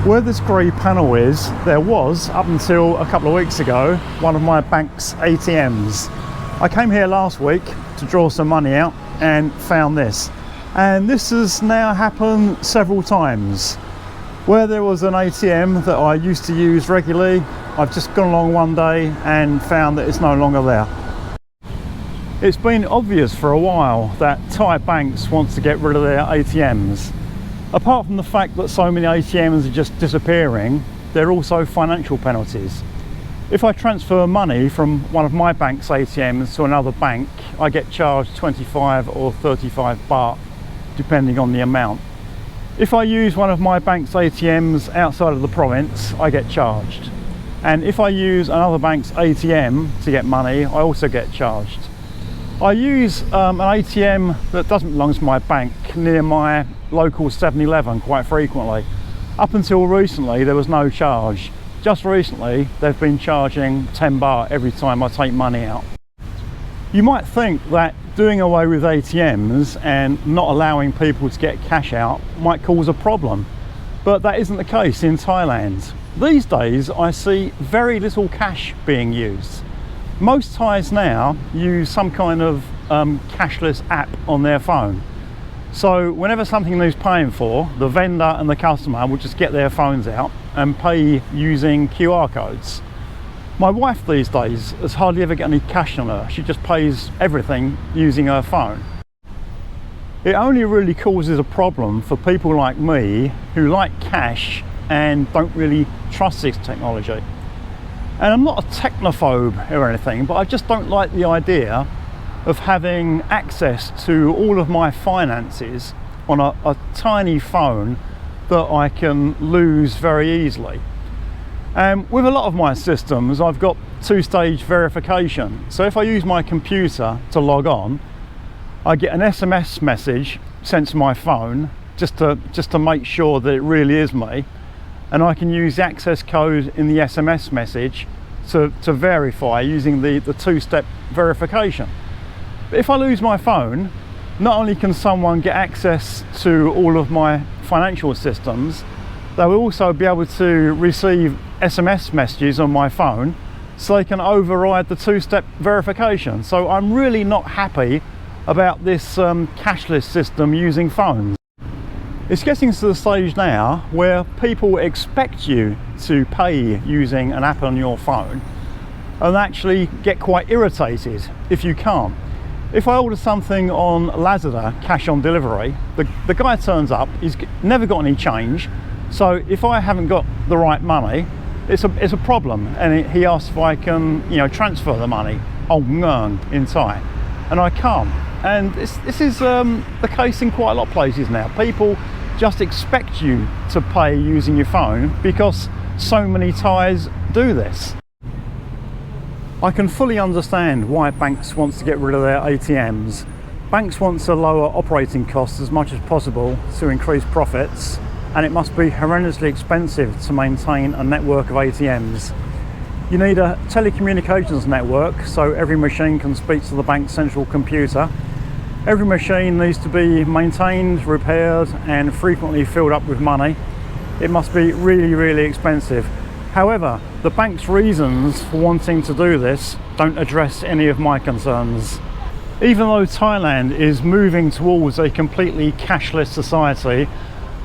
Where this grey panel is, there was, up until a couple of weeks ago, one of my bank's ATMs. I came here last week to draw some money out and found this. And this has now happened several times. Where there was an ATM that I used to use regularly, I've just gone along one day and found that it's no longer there. It's been obvious for a while that Thai banks want to get rid of their ATMs. Apart from the fact that so many ATMs are just disappearing, there are also financial penalties. If I transfer money from one of my bank's ATMs to another bank, I get charged 25 or 35 baht, depending on the amount. If I use one of my bank's ATMs outside of the province, I get charged. And if I use another bank's ATM to get money, I also get charged. I use an ATM that doesn't belong to my bank near my local 7-Eleven quite frequently. Up until recently there was no charge. Just recently they've been charging 10 baht every time I take money out. You might think that doing away with ATMs and not allowing people to get cash out might cause a problem, but that isn't the case in Thailand. These days I see very little cash being used. Most Thais now use some kind of cashless app on their phone. So whenever something needs paying for, the vendor and the customer will just get their phones out and pay using QR codes. My wife these days has hardly ever got any cash on her. She just pays everything using her phone. It only really causes a problem for people like me who like cash and don't really trust this technology. And I'm not a technophobe or anything, but I just don't like the idea of having access to all of my finances on a tiny phone that I can lose very easily. And with a lot of my systems, I've got two-stage verification. So if I use my computer to log on, I get an SMS message sent to my phone just to make sure that it really is me. And I can use the access code in the SMS message to verify using the two-step verification. But if I lose my phone, not only can someone get access to all of my financial systems, they will also be able to receive SMS messages on my phone so they can override the two-step verification. So I'm really not happy about this cashless system using phones. It's getting to the stage now where people expect you to pay using an app on your phone and actually get quite irritated if you can't. If I order something on Lazada cash on delivery, the guy turns up, he's never got any change, so if I haven't got the right money, it's a problem, and he asks if I can transfer the money in Thai, and I can't. And this is the case in quite a lot of places now. People just expect you to pay using your phone because so many Thais do this. I can fully understand why banks want to get rid of their ATMs. Banks want to lower operating costs as much as possible to increase profits, and it must be horrendously expensive to maintain a network of ATMs. You need a telecommunications network so every machine can speak to the bank's central computer. Every machine needs to be maintained, repaired and frequently filled up with money. It must be really, really expensive. However, the bank's reasons for wanting to do this don't address any of my concerns. Even though Thailand is moving towards a completely cashless society,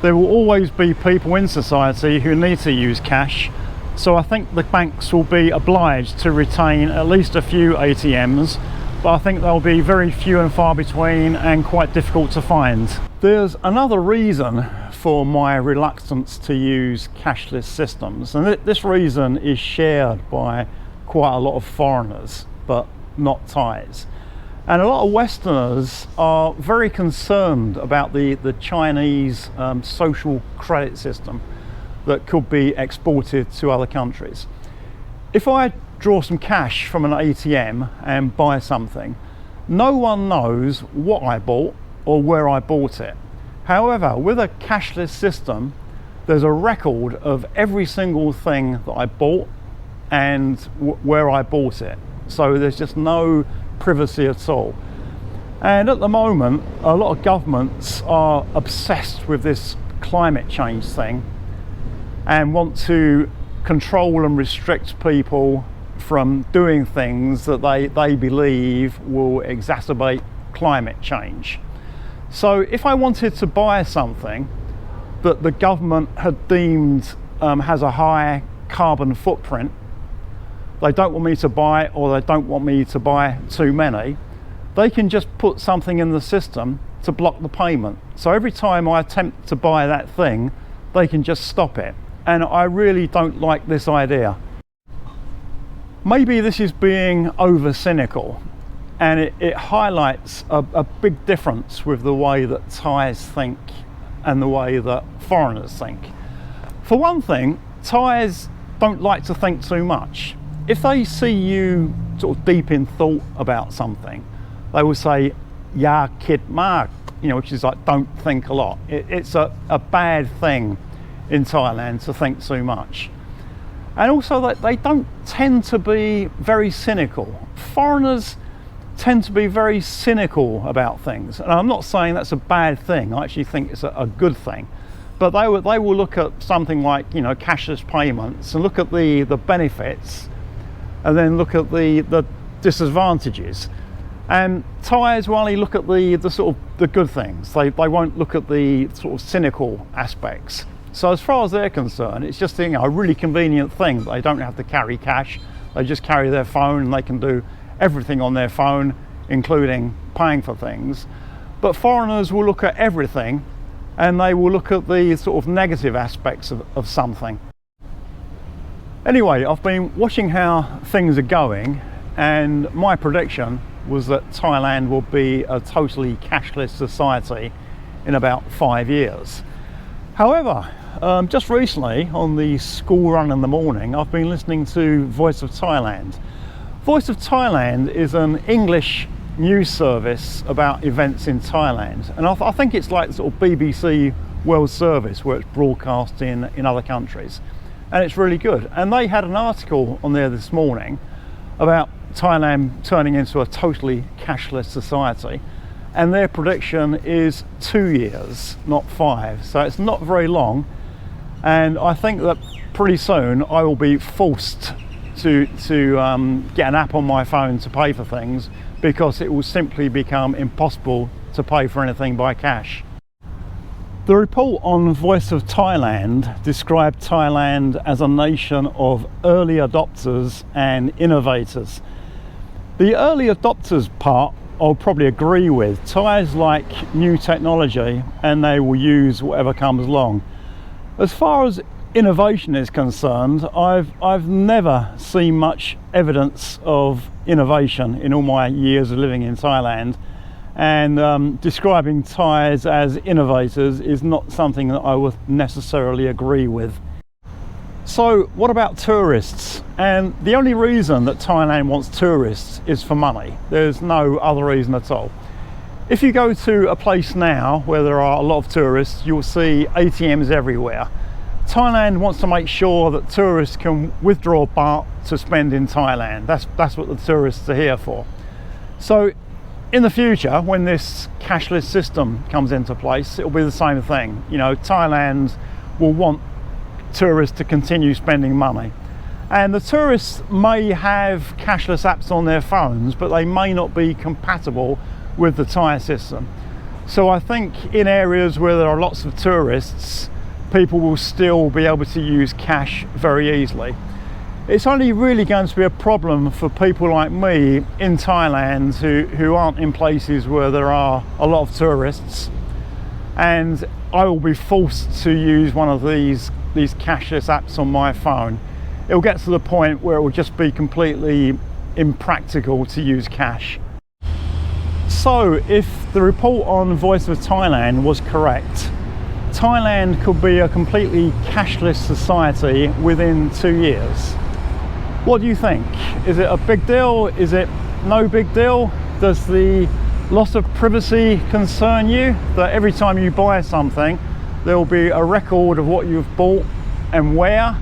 there will always be people in society who need to use cash. So I think the banks will be obliged to retain at least a few ATMs, but I think they'll be very few and far between and quite difficult to find. There's another reason for my reluctance to use cashless systems, and this reason is shared by quite a lot of foreigners, but not Thais. And a lot of Westerners are very concerned about the Chinese social credit system that could be exported to other countries. If I draw some cash from an ATM and buy something, no one knows what I bought or where I bought it. However, with a cashless system, there's a record of every single thing that I bought and where I bought it. So there's just no privacy at all. And at the moment, a lot of governments are obsessed with this climate change thing. and want to control and restrict people from doing things that they believe will exacerbate climate change. So if I wanted to buy something that the government had deemed has a high carbon footprint, they don't want me to buy it, or they don't want me to buy too many, they can just put something in the system to block the payment. So every time I attempt to buy that thing, they can just stop it. And I really don't like this idea. Maybe this is being over cynical, and it highlights a big difference with the way that Thais think and the way that foreigners think. For one thing, Thais don't like to think too much. If they see you sort of deep in thought about something, they will say, "Ya kid mark," which is like, don't think a lot. It's a bad thing in Thailand to think too much. And also that they don't tend to be very cynical. Foreigners tend to be very cynical about things. And I'm not saying that's a bad thing. I actually think it's a good thing. But they will look at something like, cashless payments, and look at the benefits, and then look at the disadvantages. And Thais will only look at the sort of the good things. They won't look at the sort of cynical aspects. So as far as they're concerned, it's just a really convenient thing. They don't have to carry cash. They just carry their phone, and they can do everything on their phone, including paying for things. But foreigners will look at everything, and they will look at the sort of negative aspects of something. Anyway, I've been watching how things are going, and my prediction was that Thailand will be a totally cashless society in about 5 years. However, just recently on the school run in the morning, I've been listening to Voice of Thailand. Voice of Thailand is an English news service about events in Thailand, and I think it's like sort of BBC World Service, where it's broadcast in other countries, and it's really good. And they had an article on there this morning about Thailand turning into a totally cashless society, and their prediction is 2 years, not 5. So it's not very long, and I think that pretty soon I will be forced to get an app on my phone to pay for things, because it will simply become impossible to pay for anything by cash. The report on Voice of Thailand described Thailand as a nation of early adopters and innovators. The early adopters part I'll probably agree with. Thais like new technology, and they will use whatever comes along. As far as innovation is concerned, I've never seen much evidence of innovation in all my years of living in Thailand, and describing Thais as innovators is not something that I would necessarily agree with. So what about tourists? And the only reason that Thailand wants tourists is for money. There's no other reason at all. If you go to a place now where there are a lot of tourists, you'll see ATMs everywhere. Thailand wants to make sure that tourists can withdraw baht to spend in Thailand. That's what the tourists are here for. So in the future, when this cashless system comes into place, it'll be the same thing. Thailand will want tourists to continue spending money. And the tourists may have cashless apps on their phones, but they may not be compatible with the Thai system. So I think in areas where there are lots of tourists, people will still be able to use cash very easily. It's only really going to be a problem for people like me in Thailand who aren't in places where there are a lot of tourists, and I will be forced to use one of these cashless apps on my phone. It'll get to the point where it will just be completely impractical to use cash. So if the report on Voice of Thailand was correct, Thailand could be a completely cashless society within 2 years. What do you think? Is it a big deal? Is it no big deal? Does the loss of privacy concern you? That every time you buy something, there will be a record of what you've bought and where?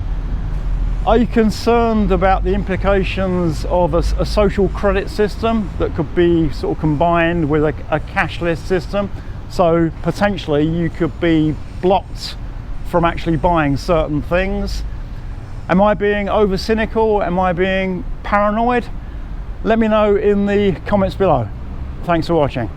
Are you concerned about the implications of a social credit system that could be sort of combined with a cashless system? So potentially you could be blocked from actually buying certain things. Am I being over cynical? Am I being paranoid? Let me know in the comments below. Thanks for watching.